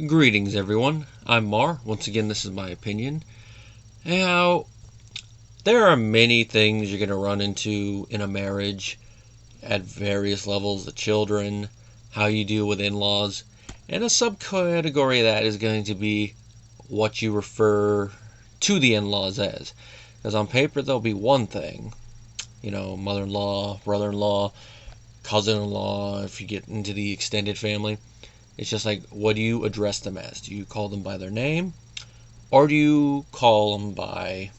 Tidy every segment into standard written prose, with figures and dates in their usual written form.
Greetings, everyone. I'm Mar. Once again, this is my opinion. Now, there are many things you're going to run into in a marriage at various levels, the children, how you deal with in-laws, and a subcategory of that is going to be what you refer to the in-laws as. Because on paper, there'll be one thing, mother-in-law, brother-in-law, cousin-in-law, if you get into the extended family. It's just like, what do you address them as? Do you call them by their name? Or do you call them by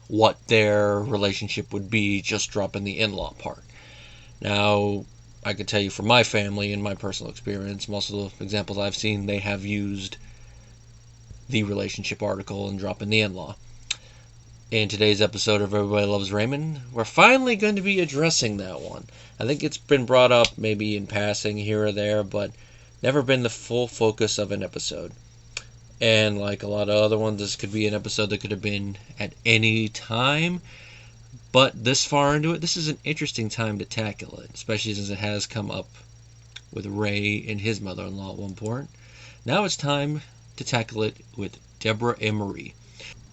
what their relationship would be, just dropping the in-law part? Now, I could tell you from my family and my personal experience, most of the examples I've seen, they have used the relationship article and dropping the in-law. In today's episode of Everybody Loves Raymond, we're finally going to be addressing that one. I think it's been brought up maybe in passing here or there, but never been the full focus of an episode. And like a lot of other ones, this could be an episode that could have been at any time. But this far into it, this is an interesting time to tackle it, especially since it has come up with Ray and his mother-in-law at one point. Now it's time to tackle it with Debra and Marie.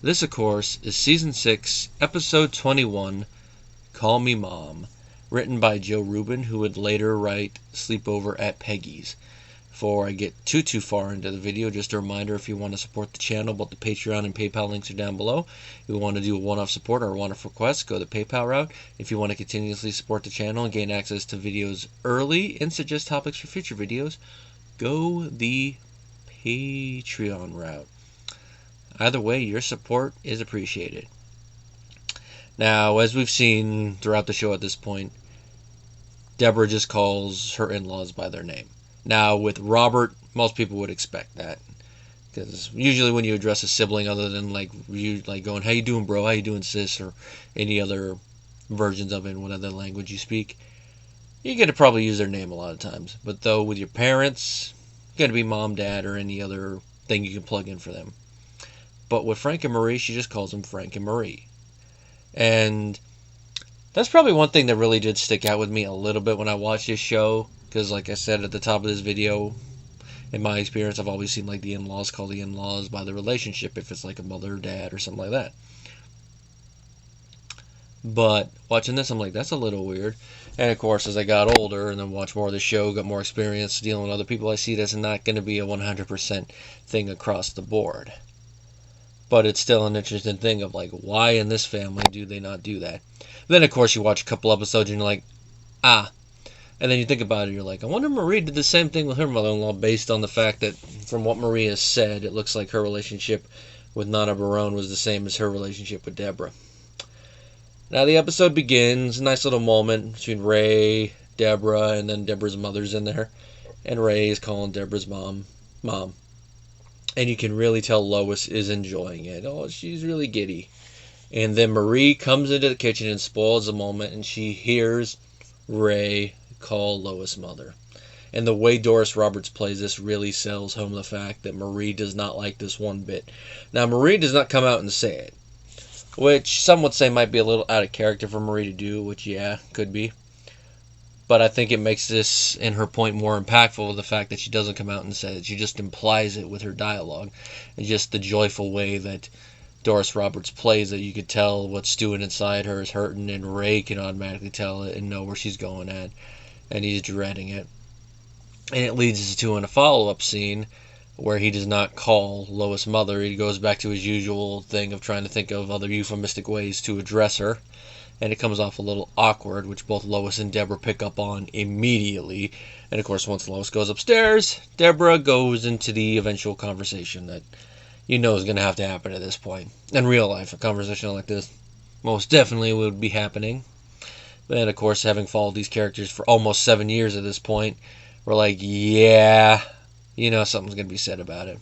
This, of course, is Season 6, Episode 21, Call Me Mom, written by Joe Rubin, who would later write Sleepover at Peggy's. Before I get too far into the video, just a reminder, if you want to support the channel, both the Patreon and PayPal links are down below. If you want to do a one-off support or a one-off request, go the PayPal route. If you want to continuously support the channel and gain access to videos early and suggest topics for future videos, go the Patreon route. Either way, your support is appreciated. Now, as we've seen throughout the show at this point, Debra just calls her in-laws by their name. Now, with Robert, most people would expect that. Because usually when you address a sibling, other than going, how you doing, bro? How you doing, sis? Or any other versions of it in whatever language you speak, you get to probably use their name a lot of times. But though with your parents, you got to be mom, dad, or any other thing you can plug in for them. But with Frank and Marie, she just calls them Frank and Marie. And that's probably one thing that really did stick out with me a little bit when I watched this show. Because like I said at the top of this video, in my experience, I've always seen like the in-laws call the in-laws by the relationship, if it's like a mother or dad or something like that. But watching this, I'm like, that's a little weird. And of course, as I got older and then watched more of the show, got more experience dealing with other people, I see that's not going to be a 100% thing across the board. But it's still an interesting thing of like, why in this family do they not do that? Then of course you watch a couple episodes and you're like, and then you think about it, you're like, I wonder if Marie did the same thing with her mother-in-law, based on the fact that from what Marie has said, it looks like her relationship with Nana Barone was the same as her relationship with Debra. Now the episode begins, nice little moment between Ray, Debra, and then Debra's mother's in there. And Ray is calling Debra's mom. And you can really tell Lois is enjoying it. Oh, she's really giddy. And then Marie comes into the kitchen and spoils the moment, and she hears Ray call Lois mother. And the way Doris Roberts plays this really sells home the fact that Marie does not like this one bit. Now, Marie does not come out and say it, which some would say might be a little out of character for Marie to do, which, yeah, could be. But I think it makes this and her point more impactful with the fact that she doesn't come out and say it. She just implies it with her dialogue. And just the joyful way that Doris Roberts plays it, you could tell what's stewing inside her is hurting, and Ray can automatically tell it and know where she's going at. And he's dreading it. And it leads us to in a follow-up scene where he does not call Lois mother. He goes back to his usual thing of trying to think of other euphemistic ways to address her. And it comes off a little awkward, which both Lois and Debra pick up on immediately. And of course, once Lois goes upstairs, Debra goes into the eventual conversation that you know is going to have to happen at this point. In real life, a conversation like this most definitely would be happening. And of course, having followed these characters for almost 7 years at this point, we're like, yeah, something's going to be said about it.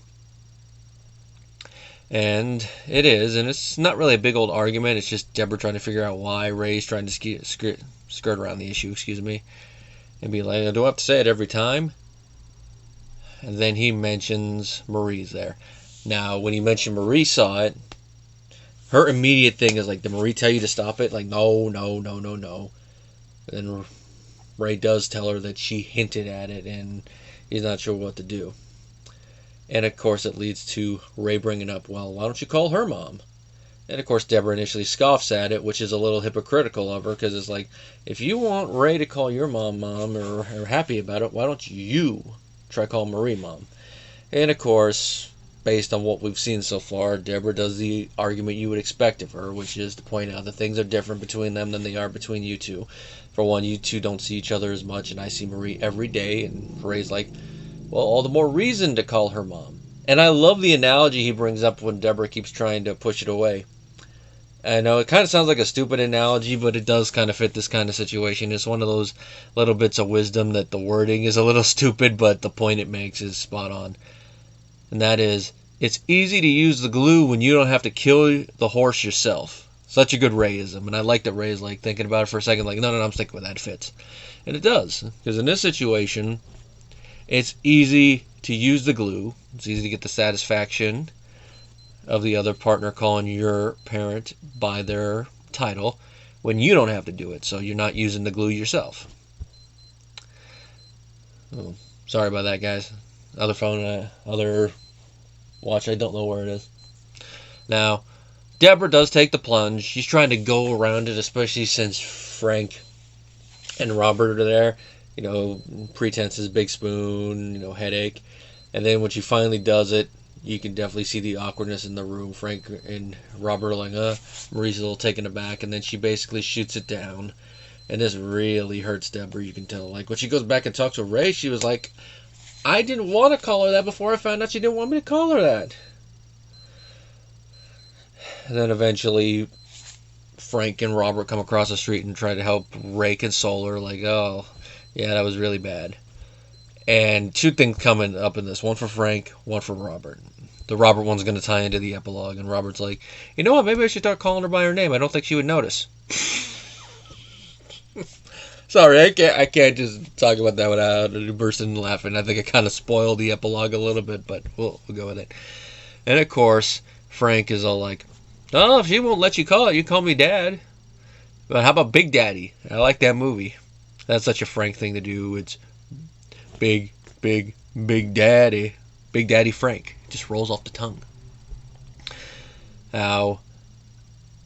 And it is, and it's not really a big old argument. It's just Debra trying to figure out why Ray's trying to skirt around the issue, and be like, do I have to say it every time? And then he mentions Marie's there. Now, when he mentioned Marie saw it, her immediate thing is like, did Marie tell you to stop it? Like, no. And Ray does tell her that she hinted at it and he's not sure what to do. And of course it leads to Ray bringing up, well, why don't you call her mom? And of course Debra initially scoffs at it, which is a little hypocritical of her, because it's like, if you want Ray to call your mom or are happy about it, why don't you try call Marie mom? And of course, based on what we've seen so far, Debra does the argument you would expect of her, which is to point out that things are different between them than they are between you two. For one, you two don't see each other as much, and I see Marie every day, and Ray's like, well, all the more reason to call her mom. And I love the analogy he brings up when Debra keeps trying to push it away. I know it kind of sounds like a stupid analogy, but it does kind of fit this kind of situation. It's one of those little bits of wisdom that the wording is a little stupid, but the point it makes is spot on. And that is, it's easy to use the glue when you don't have to kill the horse yourself. Such a good Rayism. And I like that Ray's like thinking about it for a second, like, no, I'm sticking with that, it fits. And it does. Because in this situation, it's easy to use the glue. It's easy to get the satisfaction of the other partner calling your parent by their title when you don't have to do it. So you're not using the glue yourself. Oh, sorry about that, guys. Other phone, other watch, I don't know where it is. Now, Debra does take the plunge. She's trying to go around it, especially since Frank and Robert are there. You know, pretenses, big spoon, headache. And then when she finally does it, you can definitely see the awkwardness in the room. Frank and Robert are like, Marie's a little taken aback. And then she basically shoots it down. And this really hurts Debra, you can tell. Like, when she goes back and talks to Ray, she was like, I didn't want to call her that before I found out she didn't want me to call her that. And then eventually, Frank and Robert come across the street and try to help Ray console her. Like, oh, yeah, that was really bad. And two things coming up in this. One for Frank, one for Robert. The Robert one's going to tie into the epilogue. And Robert's like, you know what, maybe I should start calling her by her name. I don't think she would notice. Sorry, I can't just talk about that without bursting laughing. I think I kind of spoiled the epilogue a little bit, but we'll go with it. And of course, Frank is all like, oh, if she won't let you call it, you call me Dad. But how about Big Daddy? I like that movie. That's such a Frank thing to do. It's Big Daddy. Big Daddy Frank. It just rolls off the tongue. Now,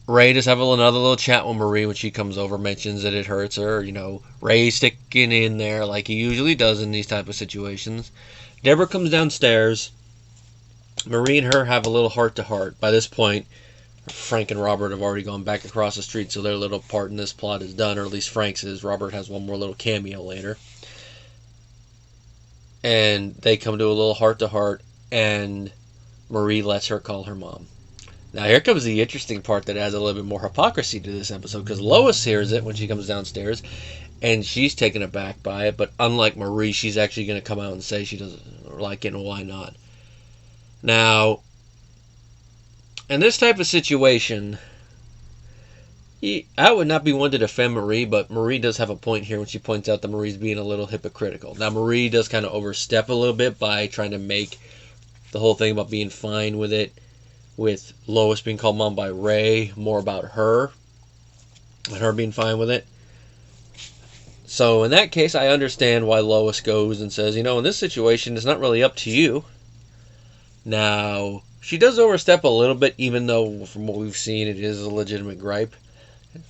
Ray just have another little chat with Marie when she comes over, mentions that it hurts her. Ray sticking in there like he usually does in these type of situations. Debra comes downstairs. Marie and her have a little heart-to-heart. By this point, Frank and Robert have already gone back across the street, so their little part in this plot is done, or at least Frank's is. Robert has one more little cameo later. And they come to a little heart-to-heart, and Marie lets her call her mom. Now, here comes the interesting part that adds a little bit more hypocrisy to this episode, because Lois hears it when she comes downstairs, and she's taken aback by it, but unlike Marie, she's actually going to come out and say she doesn't like it, and why not. Now, in this type of situation, I would not be one to defend Marie, but Marie does have a point here when she points out that Marie's being a little hypocritical. Now, Marie does kind of overstep a little bit by trying to make the whole thing about being fine with it, with Lois being called mom by Ray, more about her, and her being fine with it. So, in that case, I understand why Lois goes and says, in this situation, it's not really up to you. Now, she does overstep a little bit, even though, from what we've seen, it is a legitimate gripe.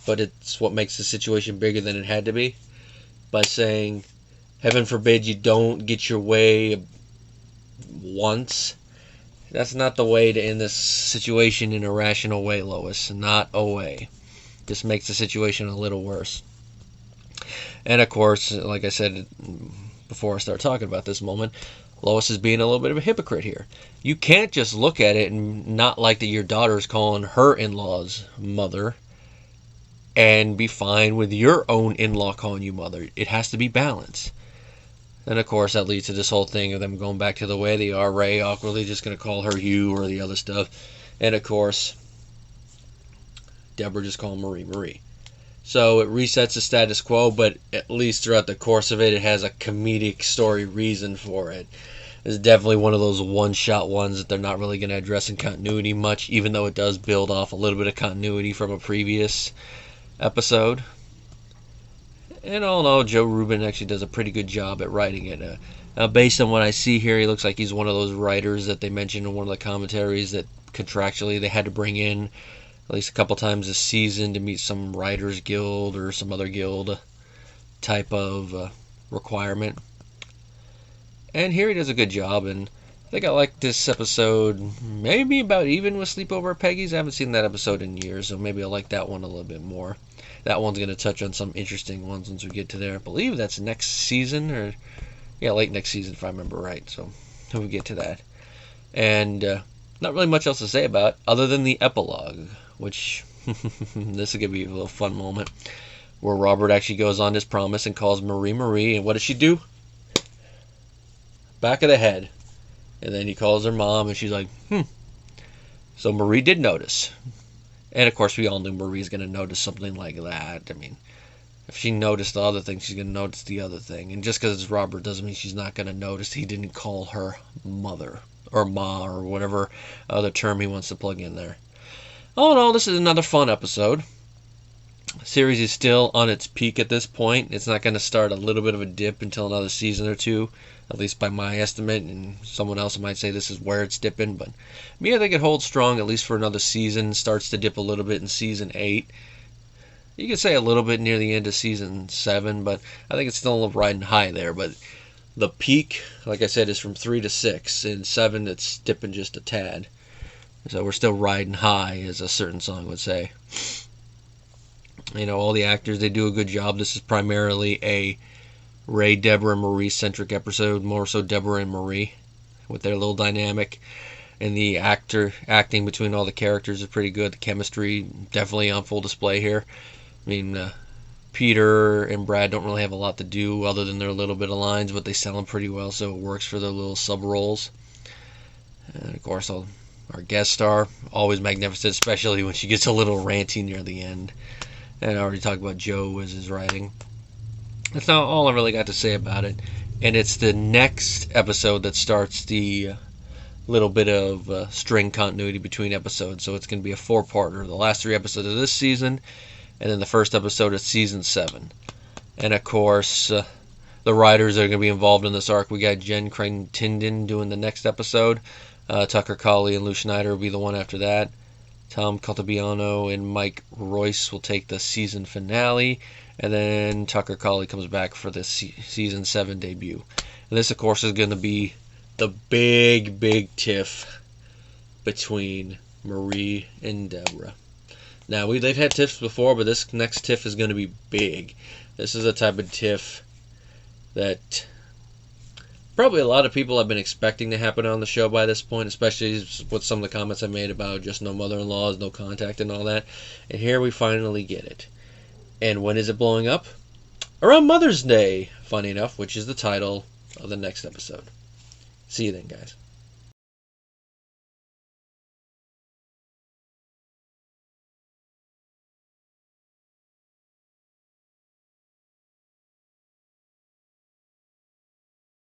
But it's what makes the situation bigger than it had to be. By saying, heaven forbid you don't get your way once. That's not the way to end this situation in a rational way, Lois. Not a way. Just makes the situation a little worse. And of course, like I said before I start talking about this moment, Lois is being a little bit of a hypocrite here. You can't just look at it and not like that your daughter's calling her in-law's mother and be fine with your own in-law calling you mother. It has to be balanced. And of course that leads to this whole thing of them going back to the way they are. Ray awkwardly just going to call her you or the other stuff. And of course, Debra just calling Marie. So it resets the status quo, but at least throughout the course of it, it has a comedic story reason for it. It's definitely one of those one-shot ones that they're not really going to address in continuity much, even though it does build off a little bit of continuity from a previous episode. And all in all, Joe Rubin actually does a pretty good job at writing it. Based on what I see here, he looks like he's one of those writers that they mentioned in one of the commentaries that contractually they had to bring in at least a couple times this season to meet some writers guild or some other guild type of requirement. And here he does a good job, and I think I like this episode maybe about even with Sleepover at Peggy's. I haven't seen that episode in years, so maybe I like that one a little bit more. That one's going to touch on some interesting ones once we get to there. I believe that's next season, or yeah, late next season if I remember right, so we'll get to that. And not really much else to say about it, other than the epilogue, which this is going to be a little fun moment, where Robert actually goes on his promise and calls Marie Marie, and what does she do? Back of the head. And then he calls her mom, and she's like, So Marie did notice. And of course, we all knew Marie's going to notice something like that. I mean, if she noticed the other thing, she's going to notice the other thing. And just because it's Robert doesn't mean she's not going to notice he didn't call her mother, or ma, or whatever other term he wants to plug in there. All in all, this is another fun episode. The series is still on its peak at this point. It's not going to start a little bit of a dip until another season or two, at least by my estimate, and someone else might say this is where it's dipping, but me, I think it holds strong at least for another season. Starts to dip a little bit in season 8. You could say a little bit near the end of season 7, but I think it's still riding high there. But the peak, like I said, is from 3 to 6. In 7, it's dipping just a tad. So we're still riding high, as a certain song would say. You know, all the actors, they do a good job. This is primarily a Ray, Debra, and Marie-centric episode, more so Debra and Marie, with their little dynamic. And the acting between all the characters is pretty good. The chemistry, definitely on full display here. I mean, Peter and Brad don't really have a lot to do other than their little bit of lines, but they sell them pretty well, so it works for their little sub-roles. And, of course, our guest star, always magnificent, especially when she gets a little ranty near the end. And I already talked about Joe as his writing. That's not all I really got to say about it. And it's the next episode that starts the little bit of string continuity between episodes. So it's going to be a 4-parter. The last 3 episodes of this season, and then the first episode of season 7. And of course, the writers that are going to be involved in this arc, we got Jen Crittenden doing the next episode. Tucker Colley and Lou Schneider will be the one after that. Tom Caltabiano and Mike Royce will take the season finale, and then Tucker Colley comes back for the season 7 debut. And this, of course, is going to be the big tiff between Marie and Debra. Now, they've had tiffs before, but this next tiff is going to be big. This is a type of tiff that probably a lot of people have been expecting to happen on the show by this point, especially with some of the comments I made about just no mother-in-laws, no contact, and all that. And here we finally get it. And when is it blowing up? Around Mother's Day, funny enough, which is the title of the next episode. See you then, guys.